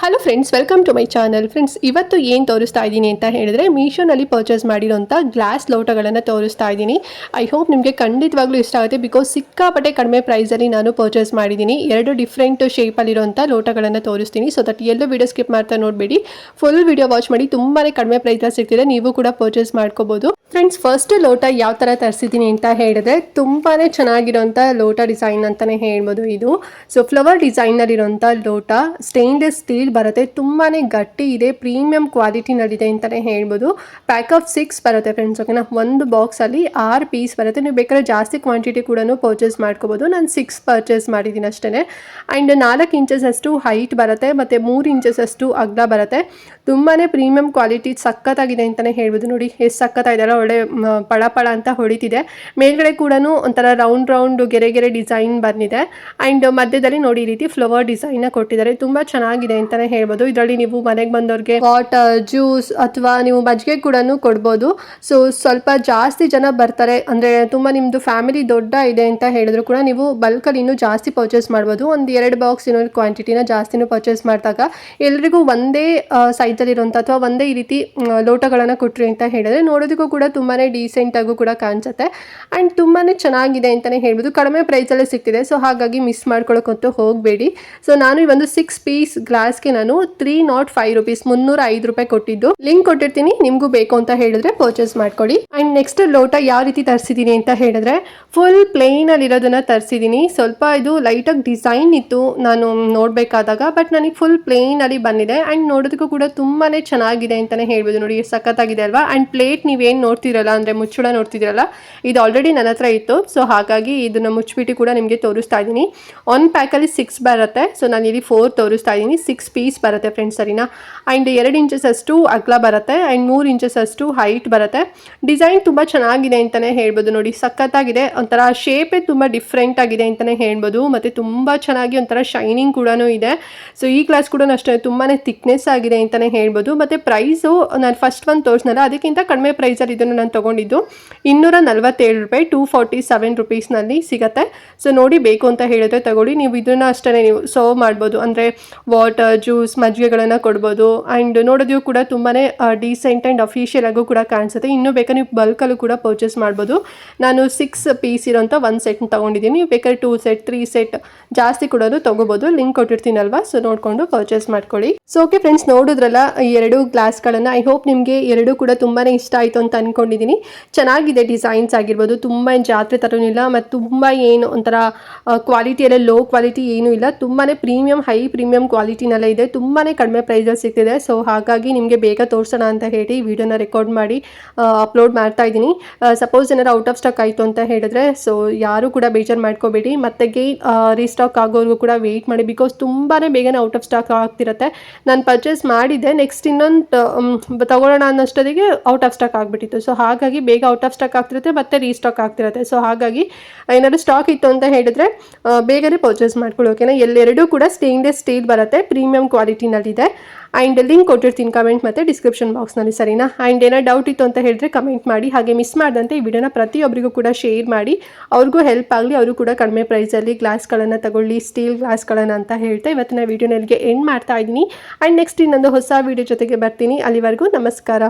Hello friends, welcome to my channel. Friends, ಇವತ್ತು ಏನು ತೋರಿಸ್ತಾ ಇದ್ದೀನಿ ಅಂತ ಹೇಳಿದ್ರೆ ಮೀಶೋನಲ್ಲಿ ಪರ್ಚೇಸ್ ಮಾಡಿರೋಂಥ ಗ್ಲಾಸ್ ಲೋಟಗಳನ್ನು ತೋರಿಸ್ತಾ ಇದ್ದೀನಿ. ಐ ಹೋಪ್ ನಿಮಗೆ ಖಂಡಿತವಾಗ್ಲೂ ಇಷ್ಟ ಆಗುತ್ತೆ. ಬಿಕಾಸ್ ಸಿಕ್ಕಾಪಟ್ಟೆ ಕಡಿಮೆ ಪ್ರೈಸಲ್ಲಿ ನಾನು ಪರ್ಚೇಸ್ ಮಾಡಿದ್ದೀನಿ. 2 ಡಿಫ್ರೆಂಟ್ ಶೇಪಲ್ಲಿರೋಂಥ ಲೋಟಗಳನ್ನು ತೋರಿಸ್ತೀನಿ. ಸೊ ದಟ್ ಎಲ್ಲೂ ವಿಡಿಯೋ ಸ್ಕಿಪ್ ಮಾಡ್ತಾ ನೋಡಬೇಡಿ, ಫುಲ್ ವಿಡಿಯೋ ವಾಚ್ ಮಾಡಿ. ತುಂಬಾ ಕಡಿಮೆ ಪ್ರೈಸಲ್ಲಿ ಸಿಗ್ತಿದೆ, ನೀವು ಕೂಡ ಪರ್ಚೇಸ್ ಮಾಡ್ಕೋಬೋದು. ಫ್ರೆಂಡ್ಸ್, ಫಸ್ಟ್ ಲೋಟ ಯಾವ ಥರ ತರಿಸಿದ್ದೀನಿ ಅಂತ ಹೇಳಿದ್ರೆ ತುಂಬಾ ಚೆನ್ನಾಗಿರೋಂಥ ಲೋಟ ಡಿಸೈನ್ ಅಂತಲೇ ಹೇಳ್ಬೋದು ಇದು. ಸೊ ಫ್ಲವರ್ ಡಿಸೈನಲ್ಲಿರೋಂಥ ಲೋಟ, ಸ್ಟೇನ್ಲೆಸ್ ಸ್ಟೀಲ್ ಬರುತ್ತೆ, ತುಂಬಾ ಗಟ್ಟಿ ಇದೆ, ಪ್ರೀಮಿಯಂ ಕ್ವಾಲಿಟಿನಲ್ಲಿದೆ ಅಂತಲೇ ಹೇಳ್ಬೋದು. ಪ್ಯಾಕ್ ಆಫ್ 6 ಬರುತ್ತೆ ಫ್ರೆಂಡ್ಸ್. ಓಕೆನಾ, ಒಂದು ಬಾಕ್ಸಲ್ಲಿ 6 ಪೀಸ್ ಬರುತ್ತೆ. ನೀವು ಬೇಕಾದ್ರೆ ಜಾಸ್ತಿ ಕ್ವಾಂಟಿಟಿ ಕೂಡ ಪರ್ಚೇಸ್ ಮಾಡ್ಕೋಬೋದು. ನಾನು 6 ಪರ್ಚೇಸ್ ಮಾಡಿದ್ದೀನಿ ಅಷ್ಟೇ. ಆ್ಯಂಡ್ 4 ಇಂಚಸ್ ಅಷ್ಟು ಹೈಟ್ ಬರುತ್ತೆ ಮತ್ತು 3 ಇಂಚಸ್ ಅಷ್ಟು ಅಗಲ ಬರುತ್ತೆ. ತುಂಬಾ ಪ್ರೀಮಿಯಂ ಕ್ವಾಲಿಟಿ, ಸಖತ್ತಾಗಿದೆ ಅಂತಲೇ ಹೇಳ್ಬೋದು. ನೋಡಿ ಎಷ್ಟು ಸಖತ್ತಾಗಿದೆಯಲ್ಲ, ಒಳ್ಳೆ ಪಳ ಅಂತ ಹೊಡಿತಿದೆ. ಮೇಲ್ಗಡೆ ಕೂಡ ಒಂಥರ ರೌಂಡ್ ಗೆರೆ ಡಿಸೈನ್ ಬಂದಿದೆ. ಆ್ಯಂಡ್ ಮಧ್ಯದಲ್ಲಿ ನೋಡಿ ಈ ರೀತಿ ಫ್ಲವರ್ ಡಿಸೈನ್ ಕೊಟ್ಟಿದ್ದಾರೆ. ತುಂಬಾ ಚೆನ್ನಾಗಿದೆ ಅಂತಾನೆ ಹೇಳ್ಬೋದು. ಇದರಲ್ಲಿ ನೀವು ಮನೆಗೆ ಬಂದವ್ರಿಗೆ ವಾಟರ್, ಜ್ಯೂಸ್ ಅಥವಾ ನೀವು ಮಜ್ಜಿಗೆ ಕೂಡ ಕೊಡ್ಬೋದು. ಸೊ ಸ್ವಲ್ಪ ಜಾಸ್ತಿ ಜನ ಬರ್ತಾರೆ ಅಂದರೆ ತುಂಬ ನಿಮ್ಮದು ಫ್ಯಾಮಿಲಿ ದೊಡ್ಡ ಇದೆ ಅಂತ ಹೇಳಿದ್ರು ಕೂಡ ನೀವು ಬಲ್ಕಲ್ಲಿ ಇನ್ನೂ ಜಾಸ್ತಿ ಪರ್ಚೇಸ್ ಮಾಡ್ಬೋದು. ಒಂದು 2 ಬಾಕ್ಸ್ ಇನ್ನೂ ಕ್ವಾಂಟಿಟಿನ ಜಾಸ್ತಿನೂ ಪರ್ಚೇಸ್ ಮಾಡಿದಾಗ ಎಲ್ರಿಗೂ ಒಂದೇ ಸೈಜಲ್ಲಿರುವಂಥ ಅಥವಾ ಒಂದೇ ಈ ರೀತಿ ಲೋಟಗಳನ್ನು ಕೊಟ್ರಿ ಅಂತ ಹೇಳಿದ್ರೆ ನೋಡೋದಕ್ಕೂ ಕೂಡ ತುಂಬಾ ಡೀಸೆಂಟಾಗೂ ಕೂಡ ಕಾಣಿಸುತ್ತೆ. ಆ್ಯಂಡ್ ತುಂಬಾ ಚೆನ್ನಾಗಿದೆ ಅಂತಲೇ ಹೇಳ್ಬೋದು. ಕಡಿಮೆ ಪ್ರೈಸಲ್ಲೇ ಸಿಗ್ತಿದೆ. ಸೊ ಹಾಗಾಗಿ ಮಿಸ್ ಮಾಡ್ಕೊಳ್ಳೋಕ್ಕಂತೂ ಹೋಗಬೇಡಿ. ಸೊ ನಾನು ಈ ಒಂದು 6 ಪೀಸ್ ಗ್ಲಾಸ್ಗೆ ನಾನು 305 ರೂಪೀಸ್, 305 ರೂಪಾಯಿ ಕೊಟ್ಟಿದ್ದು. ಲಿಂಕ್ ಕೊಟ್ಟಿರ್ತೀನಿ, ನಿಮಗೂ ಬೇಕು ಅಂತ ಹೇಳಿದ್ರೆ ಪರ್ಚೇಸ್ ಮಾಡ್ಕೊಳ್ಳಿ. ಆ್ಯಂಡ್ ನೆಕ್ಸ್ಟ್ ಲೋಟ ಯಾವ ರೀತಿ ತರಿಸಿದ್ದೀನಿ ಅಂತ ಹೇಳಿದ್ರೆ ಫುಲ್ ಪ್ಲೇನಲ್ಲಿರೋದನ್ನ ತರಿಸಿದ್ದೀನಿ. ಸ್ವಲ್ಪ ಇದು ಲೈಟಾಗಿ ಡಿಸೈನ್ ಇತ್ತು ನಾನು ನೋಡಬೇಕಾದಾಗ, ಬಟ್ ನನಗೆ ಫುಲ್ ಪ್ಲೇನಲ್ಲಿ ಬಂದಿದೆ. ಆ್ಯಂಡ್ ನೋಡೋದಕ್ಕೂ ಕೂಡ ತುಂಬಾ ಚೆನ್ನಾಗಿದೆ ಅಂತಲೇ ಹೇಳ್ಬೋದು. ನೋಡಿ ಸಖತ್ತಾಗಿದೆ ಅಲ್ವಾ. ಆ್ಯಂಡ್ ಪ್ಲೇಟ್ ನೀವೇನು ನೋಡ್ತಿರಲ್ಲ ಅಂದರೆ ಮುಚ್ಚಳ ನೋಡ್ತಿದ್ದೀರಲ್ಲ, ಇದು ಆಲ್ರೆಡಿ ನನ್ನ ಹತ್ರ ಇತ್ತು. ಸೊ ಹಾಗಾಗಿ ಇದನ್ನು ಮುಚ್ಚಿಬಿಟ್ಟು ಕೂಡ ನಿಮಗೆ ತೋರಿಸ್ತಾ ಇದ್ದೀನಿ. ಒಂದು ಪ್ಯಾಕಲ್ಲಿ 6 ಬರುತ್ತೆ. ಸೊ ನಾನು ಇಲ್ಲಿ 4 ತೋರಿಸ್ತಾ ಇದ್ದೀನಿ. 6 ಪೀಸ್ ಬರುತ್ತೆ ಫ್ರೆಂಡ್ಸ್, ಸರಿನಾ. ಆ್ಯಂಡ್ 2 ಇಂಚಸ್ ಅಷ್ಟು ಅಗಲ ಬರುತ್ತೆ ಆ್ಯಂಡ್ 3 ಇಂಚಸ್ ಅಷ್ಟು ಹೈಟ್ ಬರುತ್ತೆ. ಡಿಸೈನ್ ತುಂಬ ಚೆನ್ನಾಗಿದೆ ಅಂತಲೇ ಹೇಳ್ಬೋದು. ನೋಡಿ ಸಖತ್ತಾಗಿದೆ, ಒಂಥರ ಶೇಪೇ ತುಂಬ ಡಿಫ್ರೆಂಟ್ ಆಗಿದೆ ಅಂತಲೇ ಹೇಳ್ಬೋದು. ಮತ್ತು ತುಂಬ ಚೆನ್ನಾಗಿ ಒಂಥರ ಶೈನಿಂಗ್ ಕೂಡ ಇದೆ. ಸೊ ಈ ಗ್ಲಾಸ್ ಕೂಡ ಅಷ್ಟೇ ತುಂಬಾ ಥಿಕ್ನೆಸ್ ಆಗಿದೆ ಅಂತಲೇ ಹೇಳ್ಬೋದು. ಮತ್ತು ಪ್ರೈಸು ನಾನು ಫಸ್ಟ್ ಒಂದು ತೋರಿಸ್ನಲ್ಲ, ಅದಕ್ಕಿಂತ ಕಡಿಮೆ ಪ್ರೈಸಲ್ಲಿ ಇದನ್ನು ನಾನು ತೊಗೊಂಡಿದ್ದು 247 ರೂಪಾಯಿ, 247 ರುಪೀಸ್ನಲ್ಲಿ ಸಿಗುತ್ತೆ. ಸೊ ನೋಡಿ, ಬೇಕು ಅಂತ ಹೇಳಿದ್ರೆ ತಗೊಳ್ಳಿ. ನೀವು ಇದನ್ನು ಅಷ್ಟೇ ನೀವು ಸರ್ವ್ ಮಾಡ್ಬೋದು, ಅಂದರೆ ವಾಟರ್, ಜ್ಯೂಸ್, ಮಜ್ಜಿಗೆಗಳನ್ನು ಕೊಡ್ಬೋದು. ಆ್ಯಂಡ್ ನೋಡೋದು ಕೂಡ ತುಂಬಾ ಡೀಸೆಂಟ್ ಆ್ಯಂಡ್ ಅಫಿಷಿಯಲ್ ಆಗು ಕೂಡ ಕಾಣಿಸುತ್ತೆ. ಇನ್ನೂ ಬೇಕಾದ್ರೆ ನೀವು ಬಲ್ಕಲ್ಲೂ ಕೂಡ ಪರ್ಚೇಸ್ ಮಾಡ್ಬೋದು. ನಾನು 6 ಪೀಸ್ ಇರೋಂಥ ಒಂದು ಸೆಟ್ನ ತೊಗೊಂಡಿದ್ದೀನಿ. ನೀವು ಬೇಕಾದ್ರೆ 2 ಸೆಟ್ 3 ಸೆಟ್ ಜಾಸ್ತಿ ಕೂಡ ತೊಗೋಬೋದು. ಲಿಂಕ್ ಕೊಟ್ಟಿರ್ತೀನಲ್ವಾ, ಸೊ ನೋಡಿಕೊಂಡು ಪರ್ಚೇಸ್ ಮಾಡ್ಕೊಳ್ಳಿ. ಸೊ ಓಕೆ ಫ್ರೆಂಡ್ಸ್, ನೋಡಿದ್ರಲ್ಲ ಈ 2 ಗ್ಲಾಸ್ಗಳನ್ನು. ಐ ಹೋಪ್ ನಿಮಗೆ 2 ಕೂಡ ತುಂಬಾ ಇಷ್ಟ ಆಯಿತು ಅಂತ ಅಂದ್ಕೊಂಡಿದ್ದೀನಿ. ಚೆನ್ನಾಗಿದೆ, ಡಿಸೈನ್ಸ್ ಆಗಿರ್ಬೋದು, ತುಂಬ ಜಾತ್ರೆ ಥರನೂ ಇಲ್ಲ ಮತ್ತು ತುಂಬ ಏನು ಒಂಥರ ಕ್ವಾಲಿಟಿಯಲ್ಲೇ ಲೋ ಕ್ವಾಲಿಟಿ ಏನೂ ಇಲ್ಲ. ತುಂಬಾ ಪ್ರೀಮಿಯಂ, ಹೈ ಪ್ರೀಮಿಯಂ ಕ್ವಾಲಿಟಿನಲ್ಲೇ ಇದೆ. ತುಂಬಾ ಕಡಿಮೆ ಪ್ರೈಸಲ್ಲಿ ಸಿಗ್ತಿದೆ. ಸೊ ಹಾಗಾಗಿ ನಿಮಗೆ ಬೇಗ ತೋರಿಸೋಣ ಅಂತ ಹೇಳಿ ವಿಡಿಯೋನ ರೆಕಾರ್ಡ್ ಮಾಡಿ ಅಪ್ಲೋಡ್ ಮಾಡ್ತಾ ಇದ್ದೀನಿ. ಸಪೋಸ್ ಏನಾರು ಔಟ್ ಆಫ್ ಸ್ಟಾಕ್ ಆಯಿತು ಅಂತ ಹೇಳಿದ್ರೆ ಸೊ ಯಾರೂ ಕೂಡ ಬೇಜಾರು ಮಾಡ್ಕೋಬೇಡಿ. ಮತ್ತೆ ರೀಸ್ಟಾಕ್ ಆಗೋವರೆಗೂ ಕೂಡ ವೆಯ್ಟ್ ಮಾಡಿ. ಬಿಕಾಸ್ ತುಂಬಾ ಬೇಗನೆ ಔಟ್ ಆಫ್ ಸ್ಟಾಕ್ ಆಗ್ತಿರುತ್ತೆ. ನಾನು ಪರ್ಚೇಸ್ ಮಾಡಿದ್ದೆ, ನೆಕ್ಸ್ಟ್ ಇನ್ನೊಂದು ತಗೊಳ್ಳೋಣ ಅನ್ನೋಷ್ಟೊತ್ತಿಗೆ ಔಟ್ ಆಫ್ ಸ್ಟಾಕ್ ಆಗಿಬಿಟ್ಟಿತ್ತು. ಸೊ ಹಾಗಾಗಿ ಬೇಗ ಔಟ್ ಆಫ್ ಸ್ಟಾಕ್ ಆಗ್ತಿರುತ್ತೆ ಮತ್ತು ರೀಸ್ಟಾಕ್ ಆಗ್ತಿರುತ್ತೆ. ಸೊ ಹಾಗಾಗಿ ಏನಾದರೂ ಸ್ಟಾಕ್ ಇತ್ತು ಅಂತ ಹೇಳಿದ್ರೆ ಬೇಗನೆ ಪರ್ಚೇಸ್ ಮಾಡ್ಕೊಳ್ಳಿ. ಓಕೆನಾ. ಎಲ್ಲೆರಡೂ ಕೂಡ ಸ್ಟೇನ್ಲೆಸ್ ಸ್ಟೀಲ್ ಬರುತ್ತೆ, ಪ್ರೀಮಿಯಂ ಕ್ವಾಲಿಟಿನಲ್ಲಿದೆ. ಆ್ಯಂಡ್ ಲಿಂಕ್ ಕೊಟ್ಟಿರ್ತೀನಿ ಕಮೆಂಟ್ ಮತ್ತು ಡಿಸ್ಕ್ರಿಪ್ಷನ್ ಬಾಕ್ಸ್ನಲ್ಲಿ, ಸರಿನಾ. ಆ್ಯಂಡ್ ಏನೋ ಡೌಟ್ ಇತ್ತು ಅಂತ ಹೇಳಿದ್ರೆ ಕಮೆಂಟ್ ಮಾಡಿ. ಹಾಗೆ ಮಿಸ್ ಮಾಡಿದಂತೆ ಈ ವಿಡಿಯೋನ ಪ್ರತಿಯೊಬ್ಬರಿಗೂ ಕೂಡ ಶೇರ್ ಮಾಡಿ, ಅವ್ರಿಗೂ ಹೆಲ್ಪ್ ಆಗಲಿ, ಅವರು ಕೂಡ ಕಡಿಮೆ ಪ್ರೈಸಲ್ಲಿ ಗ್ಲಾಸ್ಗಳನ್ನು ತಗೊಳ್ಳಿ, ಸ್ಟೀಲ್ ಗ್ಲಾಸ್ಗಳನ್ನು ಅಂತ ಹೇಳ್ತಾ ಇವತ್ತಿನ ವಿಡಿಯೋನಿಗೆ ಎಂಡ್ ಮಾಡ್ತಾ ಇದ್ದೀನಿ. ಆ್ಯಂಡ್ ನೆಕ್ಸ್ಟ್ ಇನ್ನೊಂದು ಹೊಸ ವಿಡಿಯೋ ಜೊತೆಗೆ ಬರ್ತೀನಿ. ಅಲ್ಲಿವರೆಗೂ ನಮಸ್ಕಾರ.